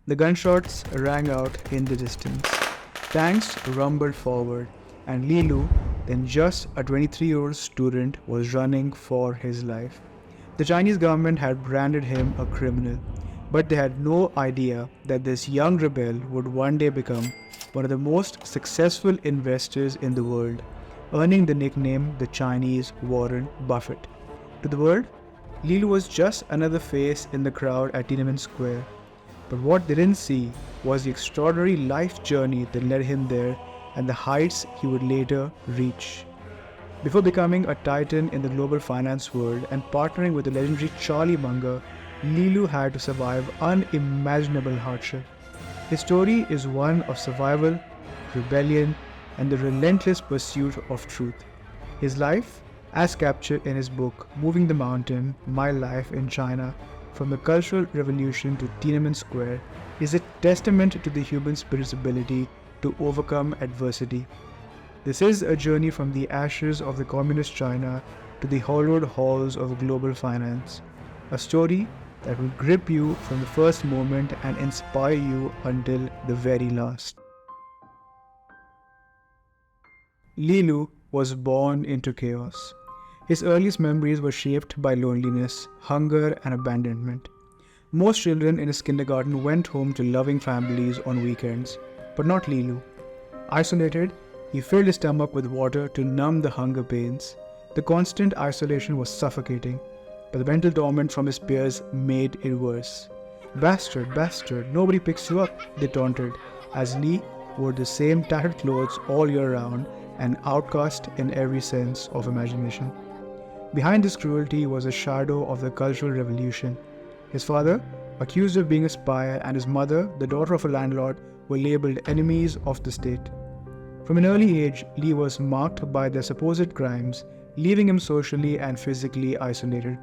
The gunshots rang out in the distance. Tanks rumbled forward, and Lu, then just a 23-year-old student, was running for his life. The Chinese government had branded him a criminal, but they had no idea that this young rebel would one day become one of the most successful investors in the world, earning the nickname the Chinese Warren Buffett. To the world, Lu was just another face in the crowd at Tiananmen Square. But what they didn't see was the extraordinary life journey that led him there and the heights he would later reach. Before becoming a titan in the global finance world and partnering with the legendary Charlie Munger, Lu had to survive unimaginable hardship. His story is one of survival, rebellion, and the relentless pursuit of truth. His life, as captured in his book Moving the Mountain, My Life in China, from the Cultural Revolution to Tiananmen Square, is a testament to the human spirit's ability to overcome adversity. This is a journey from the ashes of the communist China to the hallowed halls of global finance. A story that will grip you from the first moment and inspire you until the very last. Lu was born into chaos. His earliest memories were shaped by loneliness, hunger, and abandonment. Most children in his kindergarten went home to loving families on weekends, but not Lu. Isolated, he filled his stomach with water to numb the hunger pains. The constant isolation was suffocating, but the mental torment from his peers made it worse. "Bastard, bastard, nobody picks you up," they taunted, as Lu wore the same tattered clothes all year round, an outcast in every sense of imagination. Behind this cruelty was a shadow of the Cultural Revolution. His father, accused of being a spy, and his mother, the daughter of a landlord, were labeled enemies of the state. From an early age, Lu was marked by their supposed crimes, leaving him socially and physically isolated.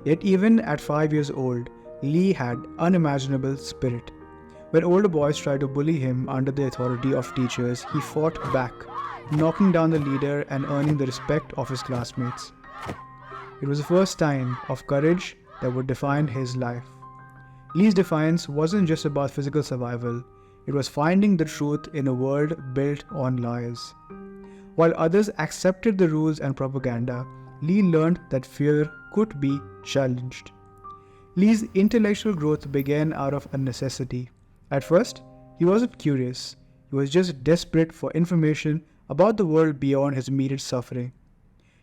Yet even at 5 years old, Lu had unimaginable spirit. When older boys tried to bully him under the authority of teachers, he fought back, knocking down the leader and earning the respect of his classmates. It was the first time of courage that would define his life. Lu's defiance wasn't just about physical survival, it was finding the truth in a world built on lies. While others accepted the rules and propaganda, Lu learned that fear could be challenged. Lu's intellectual growth began out of a necessity. At first, he wasn't curious, he was just desperate for information about the world beyond his immediate suffering.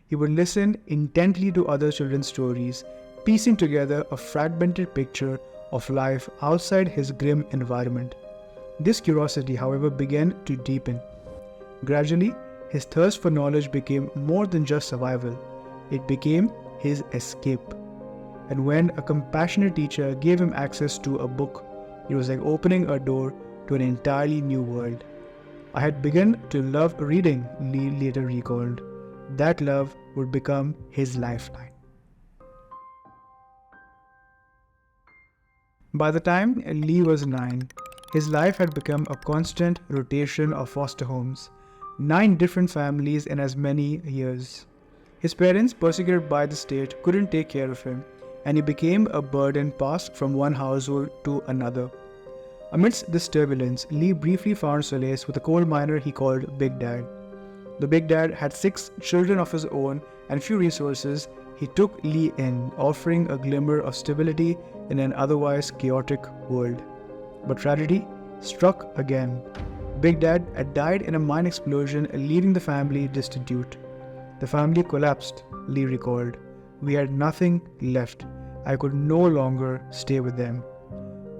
He would listen intently to other children's stories, piecing together a fragmented picture of life outside his grim environment. This curiosity, however, began to deepen. Gradually, his thirst for knowledge became more than just survival. It became his escape. And when a compassionate teacher gave him access to a book, it was like opening a door to an entirely new world. "I had begun to love reading," Lu later recalled. That love would become his lifeline. By the time Lu was 9, his life had become a constant rotation of foster homes, 9 different families in as many years. His parents, persecuted by the state, couldn't take care of him, and he became a burden passed from one household to another. Amidst this turbulence, Lu briefly found solace with a coal miner he called Big Dad. The Big Dad had 6 children of his own and few resources. He took Lu in, offering a glimmer of stability in an otherwise chaotic world. But tragedy struck again. Big Dad had died in a mine explosion, leaving the family destitute. "The family collapsed," Lu recalled. "We had nothing left. I could no longer stay with them."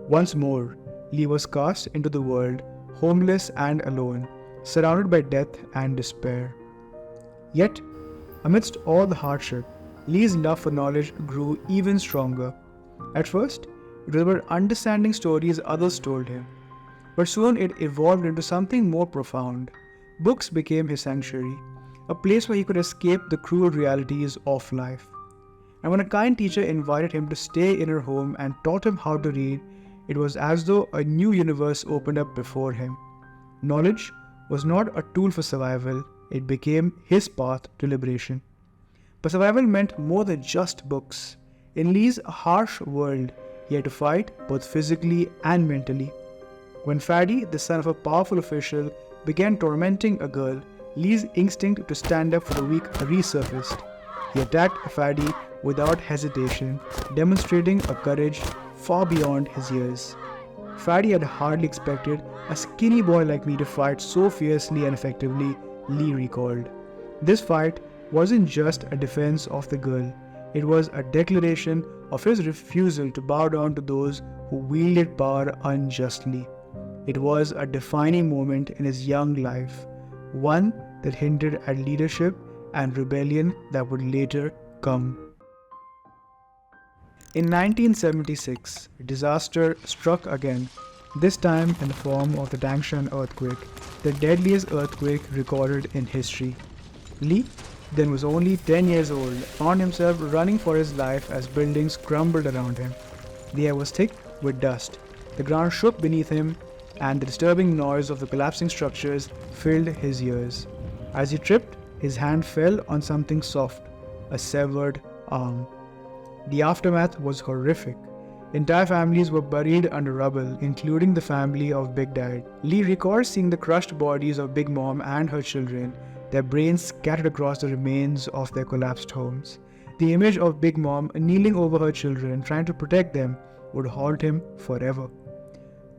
Once more, Lu was cast into the world, homeless and alone, surrounded by death and despair. Yet, amidst all the hardship, Lu's love for knowledge grew even stronger. At first, it was about understanding stories others told him, but soon it evolved into something more profound. Books became his sanctuary, a place where he could escape the cruel realities of life. And when a kind teacher invited him to stay in her home and taught him how to read, it was as though a new universe opened up before him. Knowledge was not a tool for survival, it became his path to liberation. But survival meant more than just books. In Lu's harsh world, He had to fight both physically and mentally. When Fadi, the son of a powerful official, began tormenting a girl, Lee's instinct to stand up for the weak resurfaced. He attacked Fadi without hesitation, demonstrating a courage far beyond his years. Fadi had hardly expected a skinny boy like me to fight so fiercely and effectively, Lee recalled. This fight wasn't just a defense of the girl, it was a declaration of his refusal to bow down to those who wielded power unjustly. It was a defining moment in his young life, one that hinted at leadership and rebellion that would later come. In 1976, disaster struck again, this time in the form of the Tangshan earthquake, the deadliest earthquake recorded in history. Lee, then was only 10 years old, found himself running for his life as buildings crumbled around him. The air was thick with dust, the ground shook beneath him, and the disturbing noise of the collapsing structures filled his ears. As he tripped, his hand fell on something soft, a severed arm. The aftermath was horrific. Entire families were buried under rubble, including the family of Big Dad. Lee recalls seeing the crushed bodies of Big Mom and her children, their brains scattered across the remains of their collapsed homes. The image of Big Mom kneeling over her children, trying to protect them, would haunt him forever.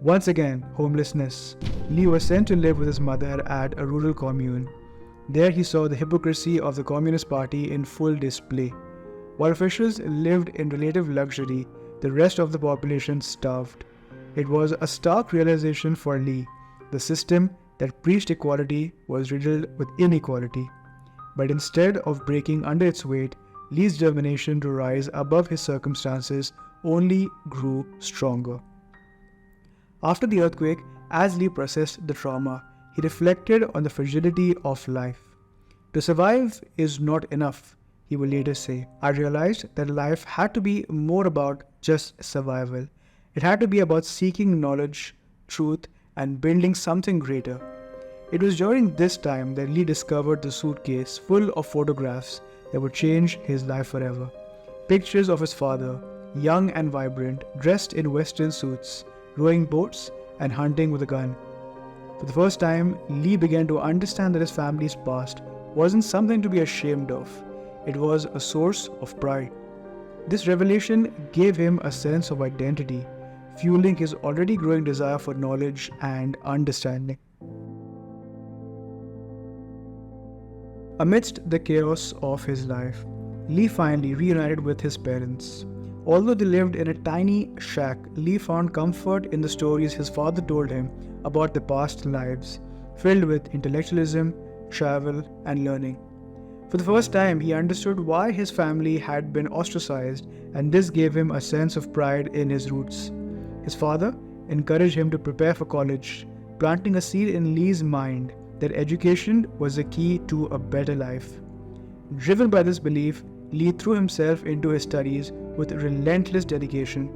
Once again, homelessness. Lee was sent to live with his mother at a rural commune. There he saw the hypocrisy of the Communist Party in full display. While officials lived in relative luxury, the rest of the population starved. It was a stark realization for Lee. The system that preached equality was riddled with inequality. But instead of breaking under its weight, Lee's determination to rise above his circumstances only grew stronger. After the earthquake, as Lee processed the trauma, he reflected on the fragility of life. To survive is not enough, he would later say. I realized that life had to be more about just survival. It had to be about seeking knowledge, truth, and building something greater. It was during this time that Lee discovered the suitcase full of photographs that would change his life forever. Pictures of his father, young and vibrant, dressed in Western suits, rowing boats, and hunting with a gun. For the first time, Lee began to understand that his family's past wasn't something to be ashamed of. It was a source of pride. This revelation gave him a sense of identity, fueling his already growing desire for knowledge and understanding. Amidst the chaos of his life, Lee finally reunited with his parents. Although they lived in a tiny shack, Lee found comfort in the stories his father told him about their past lives, filled with intellectualism, travel, and learning. For the first time, he understood why his family had been ostracized, and this gave him a sense of pride in his roots. His father encouraged him to prepare for college, planting a seed in Lee's mind that education was the key to a better life. Driven by this belief, Lee threw himself into his studies with relentless dedication,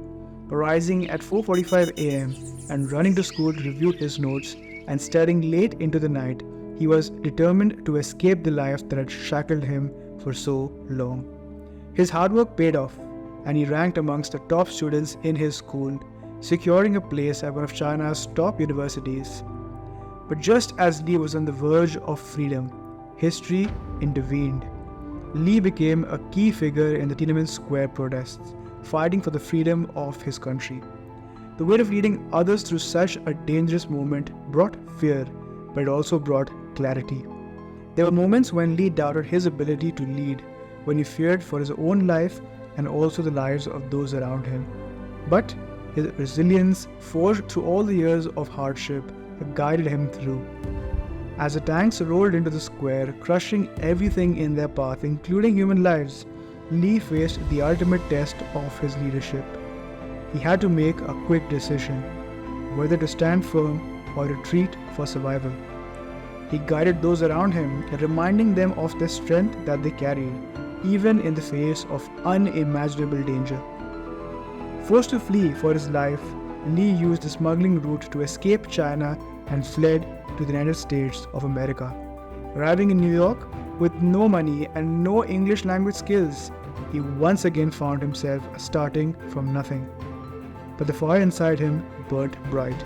rising at 4:45 a.m. and running to school to review his notes and studying late into the night. He was determined to escape the life that had shackled him for so long. His hard work paid off, and he ranked amongst the top students in his school, securing a place at one of China's top universities. But just as Lee was on the verge of freedom, history intervened. Lee became a key figure in the Tiananmen Square protests, fighting for the freedom of his country. The weight of leading others through such a dangerous moment brought fear, but it also brought clarity. There were moments when Lee doubted his ability to lead, when he feared for his own life and also the lives of those around him. But his resilience, forged through all the years of hardship, guided him through. As the tanks rolled into the square, crushing everything in their path, including human lives, Lee faced the ultimate test of his leadership. He had to make a quick decision, whether to stand firm or retreat for survival. He guided those around him, reminding them of the strength that they carried, even in the face of unimaginable danger. Forced to flee for his life, Lee used the smuggling route to escape China and fled to the United States of America. Arriving in New York with no money and no English language skills, he once again found himself starting from nothing. but the fire inside him burnt bright.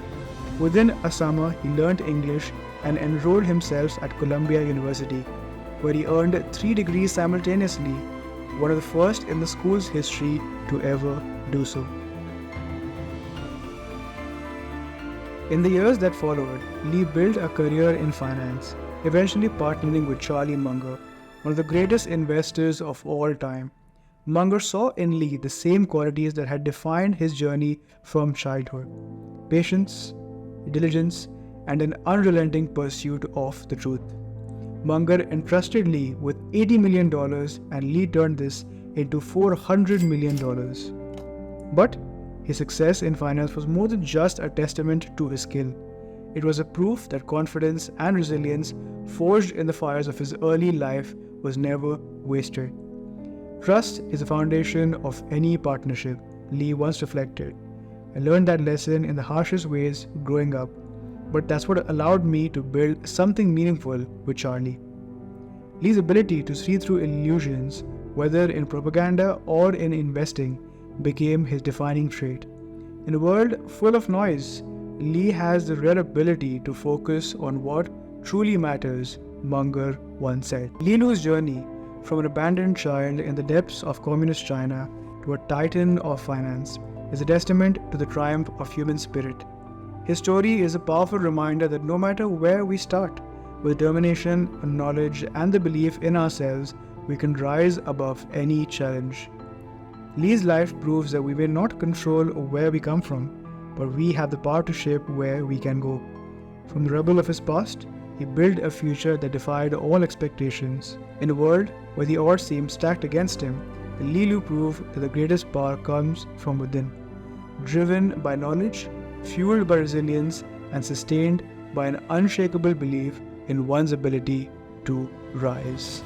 Within a summer, he learned English and enrolled himself at Columbia University, where he earned 3 degrees simultaneously, one of the first in the school's history to ever do so. In the years that followed, Lee built a career in finance, eventually partnering with Charlie Munger, one of the greatest investors of all time. Munger saw in Lee the same qualities that had defined his journey from childhood: patience, diligence, and an unrelenting pursuit of the truth. Munger entrusted Lee with $80 million and Lee turned this into $400 million. But his success in finance was more than just a testament to his skill. It was a proof that confidence and resilience forged in the fires of his early life was never wasted. Trust is the foundation of any partnership, Lee once reflected. I learned that lesson in the harshest ways growing up, but that's what allowed me to build something meaningful with Charlie. Lee's ability to see through illusions, whether in propaganda or in investing, became his defining trait. In a world full of noise, Lee has the rare ability to focus on what truly matters, Munger once said. Lee Lu's journey from an abandoned child in the depths of communist China to a titan of finance is a testament to the triumph of human spirit. His story is a powerful reminder that no matter where we start, with determination, knowledge, and the belief in ourselves, we can rise above any challenge. Lee's life proves that we may not control where we come from, but we have the power to shape where we can go. From the rubble of his past, he built a future that defied all expectations. In a world where the odds seemed stacked against him, Lee Lu proved that the greatest power comes from within. Driven by knowledge, fueled by resilience, and sustained by an unshakable belief in one's ability to rise.